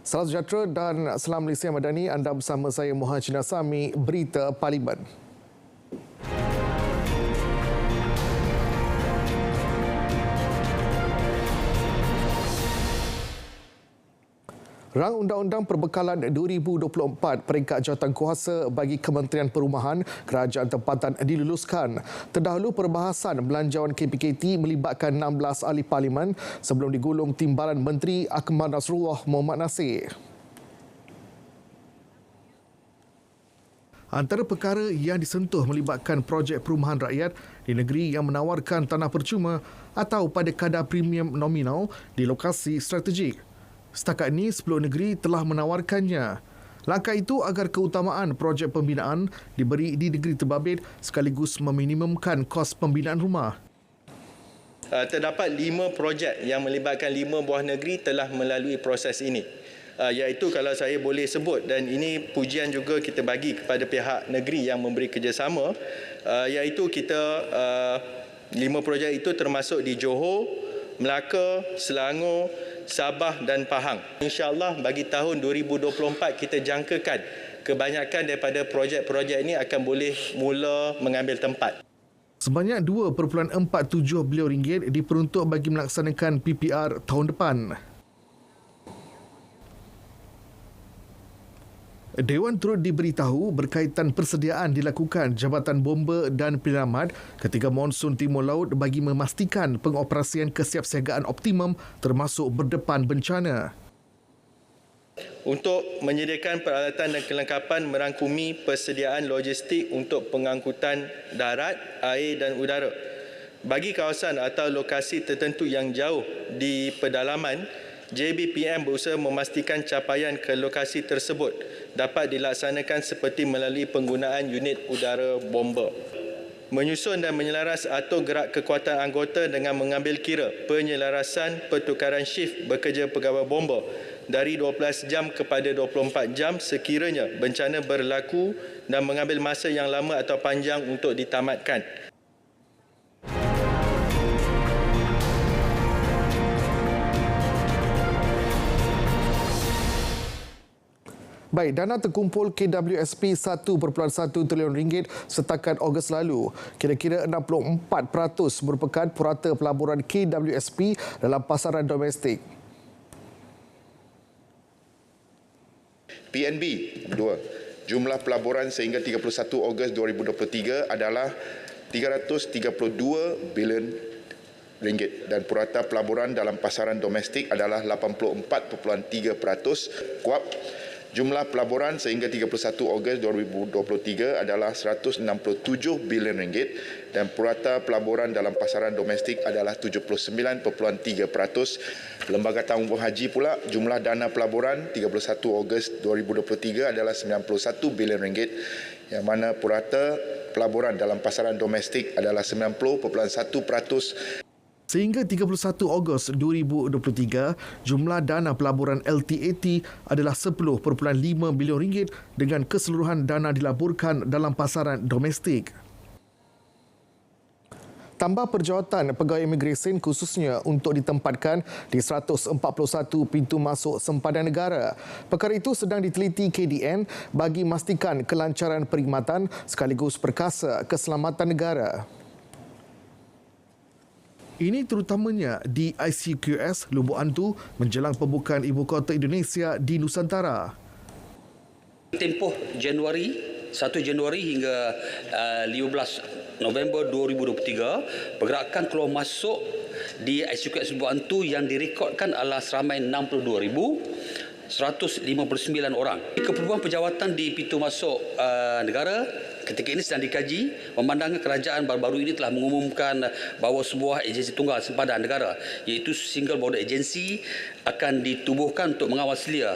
Salam sejahtera dan salam Malaysia Madani. Anda bersama saya Muhammad Jinasami, Berita Parlimen. Rang Undang-Undang Perbekalan 2024 peringkat jawatankuasa bagi Kementerian Perumahan Kerajaan Tempatan diluluskan. Terdahulu perbahasan belanjawan KPKT melibatkan 16 ahli parlimen sebelum digulung Timbalan Menteri Akmal Nasrullah Mohamad Nasir. Antara perkara yang disentuh melibatkan projek perumahan rakyat di negeri yang menawarkan tanah percuma atau pada kadar premium nominal di lokasi strategik. Setakat ini, 10 negeri telah menawarkannya. Langkah itu agar keutamaan projek pembinaan diberi di negeri terbabit sekaligus meminimumkan kos pembinaan rumah. Terdapat 5 projek yang melibatkan 5 buah negeri telah melalui proses ini. Iaitu kalau saya boleh sebut, dan ini pujian juga kita bagi kepada pihak negeri yang memberi kerjasama, iaitu kita 5 projek itu termasuk di Johor, Melaka, Selangor, Sabah dan Pahang. InsyaAllah bagi tahun 2024 kita jangkakan kebanyakan daripada projek-projek ini akan boleh mula mengambil tempat. Sebanyak RM2.47 bilion diperuntuk bagi melaksanakan PPR tahun depan. Dewan turut diberitahu berkaitan persediaan dilakukan Jabatan Bomba dan Penyelamat ketika monsun Timur Laut bagi memastikan pengoperasian kesiapsiagaan optimum termasuk berdepan bencana. Untuk menyediakan peralatan dan kelengkapan merangkumi persediaan logistik untuk pengangkutan darat, air dan udara. Bagi kawasan atau lokasi tertentu yang jauh di pedalaman, JBPM berusaha memastikan capaian ke lokasi tersebut dapat dilaksanakan seperti melalui penggunaan unit udara bomba. Menyusun dan menyelaras atur gerak kekuatan anggota dengan mengambil kira penyelarasan pertukaran shift bekerja pegawai bomba dari 12 jam kepada 24 jam sekiranya bencana berlaku dan mengambil masa yang lama atau panjang untuk ditamatkan. Baik, dana terkumpul KWSP RM1.1 trilion setakat Ogos lalu. Kira-kira 64% merupakan purata pelaburan KWSP dalam pasaran domestik. PNB 2. Jumlah pelaburan sehingga 31 Ogos 2023 adalah RM332 bilion dan purata pelaburan dalam pasaran domestik adalah 84.3%. Kuap jumlah pelaburan sehingga 31 Ogos 2023 adalah RM167 bilion dan purata pelaburan dalam pasaran domestik adalah 79.3%. Lembaga Tanggungan Haji pula, jumlah dana pelaburan 31 Ogos 2023 adalah RM91 bilion yang mana purata pelaburan dalam pasaran domestik adalah 90.1%. Sehingga 31 Ogos 2023, jumlah dana pelaburan LTAT adalah RM10.5 bilion dengan keseluruhan dana dilaburkan dalam pasaran domestik. Tambah perjawatan pegawai imigresen khususnya untuk ditempatkan di 141 pintu masuk sempadan negara. Perkara itu sedang diteliti KDN bagi memastikan kelancaran perkhidmatan sekaligus perkasa keselamatan negara. Ini terutamanya di ICQS Lubuk Antu menjelang pembukaan Ibu Kota Indonesia di Nusantara. Tempoh Januari 1 Januari hingga 15 November 2023, pergerakan keluar masuk di ICQS Lubuk Antu yang direkodkan adalah seramai 62,159 orang. Keperluan penjawatan di pintu masuk negara ketika ini sedang dikaji, memandangkan kerajaan baru-baru ini telah mengumumkan bahawa sebuah agensi tunggal sempadan negara iaitu Single Border Agency akan ditubuhkan untuk mengawal selia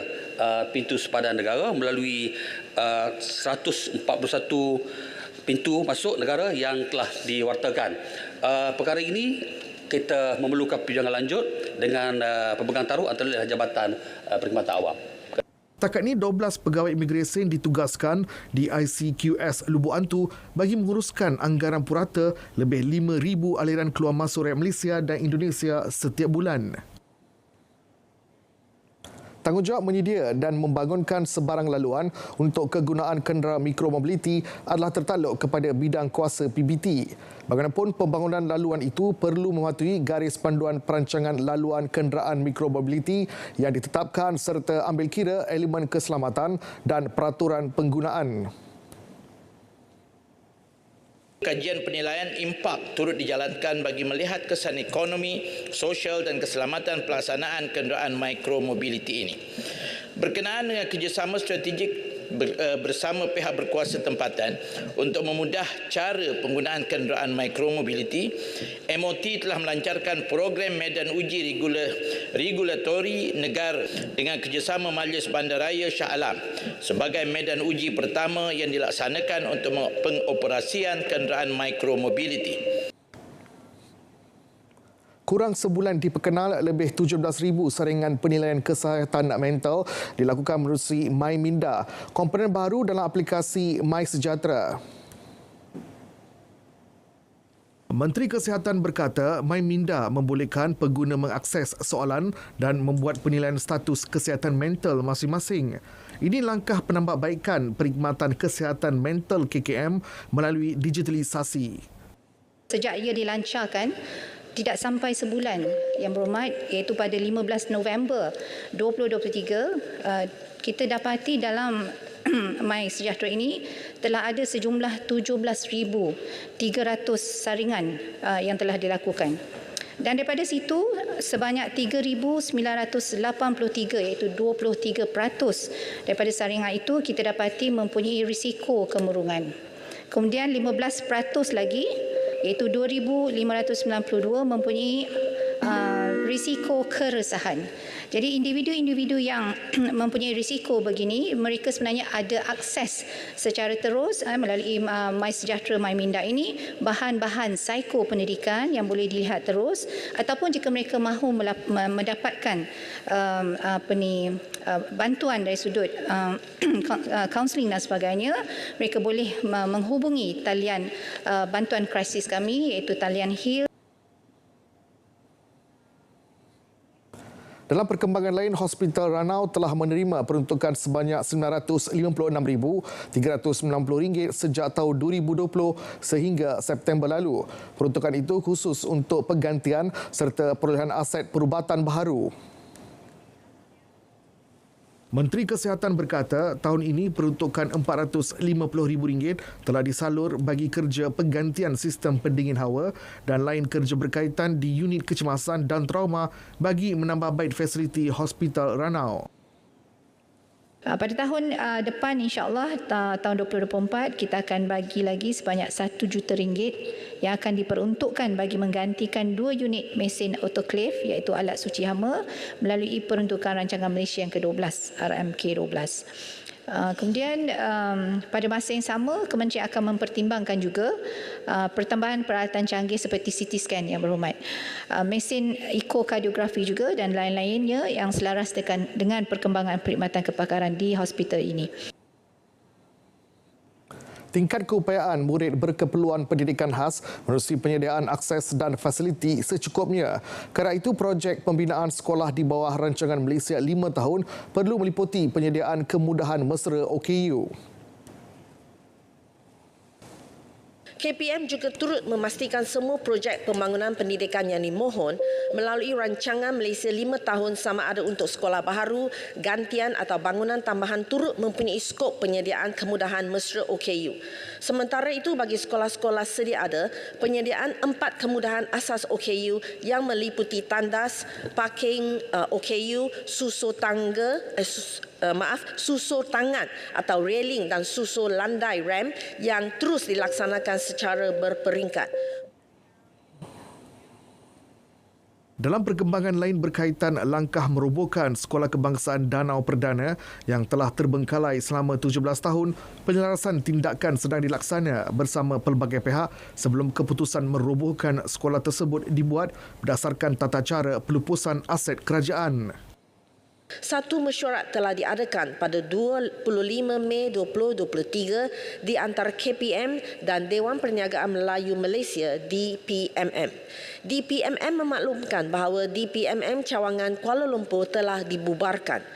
pintu sempadan negara melalui 141 pintu masuk negara yang telah diwartakan. Perkara ini kita memerlukan perjuangan lanjut dengan pemegang taruh antara Jabatan Perkhidmatan Awam. Setakat ini, 12 pegawai imigresen ditugaskan di ICQS Lubuk Antu bagi menguruskan anggaran purata lebih 5,000 aliran keluar masuk rakyat Malaysia dan Indonesia setiap bulan. Tanggungjawab menyedia dan membangunkan sebarang laluan untuk kegunaan kenderaan mikromobiliti adalah tertakluk kepada bidang kuasa PBT. Bagaimanapun, pembangunan laluan itu perlu mematuhi garis panduan perancangan laluan kenderaan mikromobiliti yang ditetapkan serta ambil kira elemen keselamatan dan peraturan penggunaan. Kajian penilaian impak turut dijalankan bagi melihat kesan ekonomi, sosial dan keselamatan pelaksanaan kenderaan mikromobiliti ini. Berkenaan dengan kerjasama strategik bersama pihak berkuasa tempatan untuk memudah cara penggunaan kenderaan mikromobiliti, MOT telah melancarkan program medan uji regulatori negara dengan kerjasama Majlis Bandaraya Shah Alam sebagai medan uji pertama yang dilaksanakan untuk pengoperasian kenderaan mikromobiliti. Kurang sebulan diperkenal, lebih 17,000 saringan penilaian kesihatan mental dilakukan menerusi MyMinda, komponen baru dalam aplikasi MySejahtera. Menteri Kesihatan berkata MyMinda membolehkan pengguna mengakses soalan dan membuat penilaian status kesihatan mental masing-masing. Ini langkah penambahbaikan perkhidmatan kesihatan mental KKM melalui digitalisasi. Sejak ia dilancarkan, tidak sampai sebulan yang berhormat, iaitu pada 15 November 2023, kita dapati dalam MySejahtera ini telah ada sejumlah 17,300 saringan yang telah dilakukan. Dan daripada situ, sebanyak 3,983 iaitu 23% daripada saringan itu kita dapati mempunyai risiko kemurungan. Kemudian 15% lagi iaitu 2,592 mempunyai risiko keresahan. Jadi individu-individu yang mempunyai risiko begini, mereka sebenarnya ada akses secara terus melalui MySejahtera MyMinda ini bahan-bahan psikopendidikan yang boleh dilihat terus, ataupun jika mereka mahu mendapatkan bantuan dari sudut kaunseling dan sebagainya, mereka boleh menghubungi talian bantuan krisis kami iaitu talian HEAL. Dalam perkembangan lain, Hospital Ranau telah menerima peruntukan sebanyak RM956,390 sejak tahun 2020 sehingga September lalu. Peruntukan itu khusus untuk penggantian serta perolehan aset perubatan baharu. Menteri Kesihatan berkata tahun ini peruntukan RM450,000 telah disalur bagi kerja penggantian sistem pendingin hawa dan lain kerja berkaitan di unit kecemasan dan trauma bagi menambah baik fasiliti Hospital Ranau. Pada tahun depan, insya-Allah tahun 2024, kita akan bagi lagi sebanyak RM1 juta yang akan diperuntukkan bagi menggantikan 2 unit mesin autoclave iaitu alat suci hama melalui peruntukan rancangan Malaysia yang ke-12 RMK12. Kemudian pada masa yang sama, Kementerian akan mempertimbangkan juga pertambahan peralatan canggih seperti CT scan yang berhormat, mesin ekokardiografi juga dan lain-lainnya yang selaras dengan perkembangan perkhidmatan kepakaran di hospital ini. Tingkat keupayaan murid berkeperluan pendidikan khas menerusi penyediaan akses dan fasiliti secukupnya. Kerana itu, projek pembinaan sekolah di bawah rancangan Malaysia 5 tahun perlu meliputi penyediaan kemudahan mesra OKU. KPM juga turut memastikan semua projek pembangunan pendidikan yang dimohon melalui rancangan Malaysia 5 tahun sama ada untuk sekolah baharu, gantian atau bangunan tambahan turut mempunyai skop penyediaan kemudahan mesra OKU. Sementara itu, bagi sekolah-sekolah sedia ada, penyediaan 4 kemudahan asas OKU yang meliputi tandas, parking OKU, susur tangan atau railing dan susur landai ramp yang terus dilaksanakan secara berperingkat. Dalam perkembangan lain berkaitan langkah merobohkan Sekolah Kebangsaan Danau Perdana yang telah terbengkalai selama 17 tahun, penyelarasan tindakan sedang dilaksana bersama pelbagai pihak sebelum keputusan merobohkan sekolah tersebut dibuat berdasarkan tata cara pelupusan aset kerajaan. Satu mesyuarat telah diadakan pada 25 Mei 2023 di antara KPM dan Dewan Perniagaan Melayu Malaysia DPMM. DPMM memaklumkan bahawa DPMM cawangan Kuala Lumpur telah dibubarkan.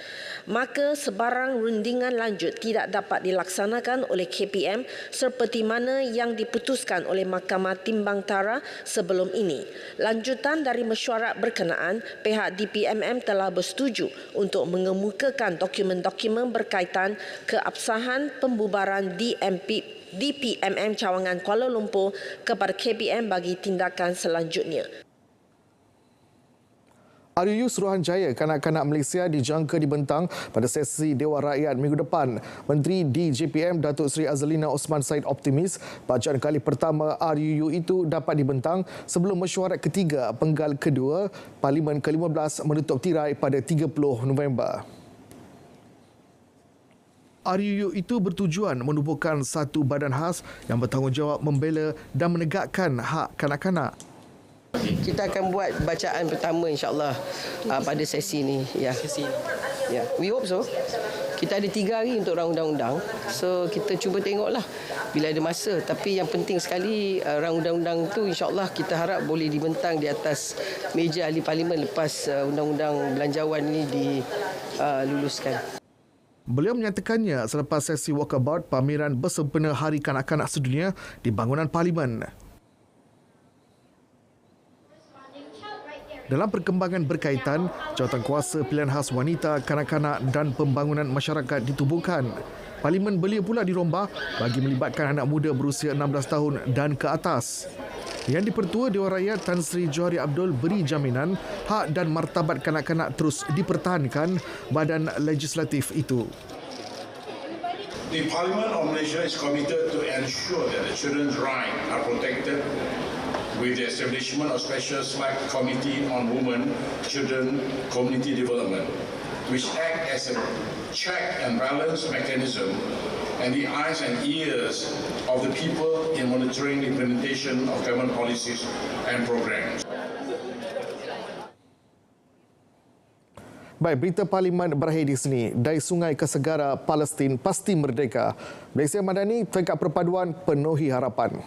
Maka sebarang rundingan lanjut tidak dapat dilaksanakan oleh KPM seperti mana yang diputuskan oleh Mahkamah Timbang Tara sebelum ini. Lanjutan dari mesyuarat berkenaan, pihak DPMM telah bersetuju untuk mengemukakan dokumen-dokumen berkaitan keabsahan pembubaran DPMM cawangan Kuala Lumpur kepada KPM bagi tindakan selanjutnya. RUU Suruhanjaya Kanak-Kanak Malaysia dijangka dibentang pada sesi Dewan Rakyat minggu depan. Menteri DJPM Datuk Seri Azlina Osman Said optimis bacaan kali pertama RUU itu dapat dibentang sebelum mesyuarat ketiga penggal kedua Parlimen ke-15 menutup tirai pada 30 November. RUU itu bertujuan menubuhkan satu badan khas yang bertanggungjawab membela dan menegakkan hak kanak-kanak. Kita akan buat bacaan pertama insya-Allah pada sesi ini. Ya. We hope so. Kita ada 3 hari untuk rang undang-undang. So kita cuba tengoklah bila ada masa. Tapi yang penting sekali rang undang-undang tu insya-Allah kita harap boleh dibentang di atas meja ahli parlimen lepas undang-undang belanjawan ini diluluskan. Beliau menyatakannya selepas sesi walkabout pameran bersempena Hari Kanak-Kanak Sedunia di bangunan Parlimen. Dalam perkembangan berkaitan, jawatankuasa pilihan khas wanita, kanak-kanak dan pembangunan masyarakat ditubuhkan. Parlimen belia pula dirombak bagi melibatkan anak muda berusia 16 tahun dan ke atas. Yang di-Pertua Dewan Rakyat Tan Sri Johari Abdul beri jaminan hak dan martabat kanak-kanak terus dipertahankan badan legislatif itu. The Parliament of Malaysia is committed to ensure that the children's rights are protected with the establishment of Special Select Committee on Women, Children, Community Development, which act as a check and balance mechanism and the eyes and ears of the people in monitoring the implementation of government policies and programs. Baik, berita Parlimen berakhir di sini. Dari sungai ke segara, Palestin pasti merdeka. Malaysia Madani, Peringkat Perpaduan penuhi harapan.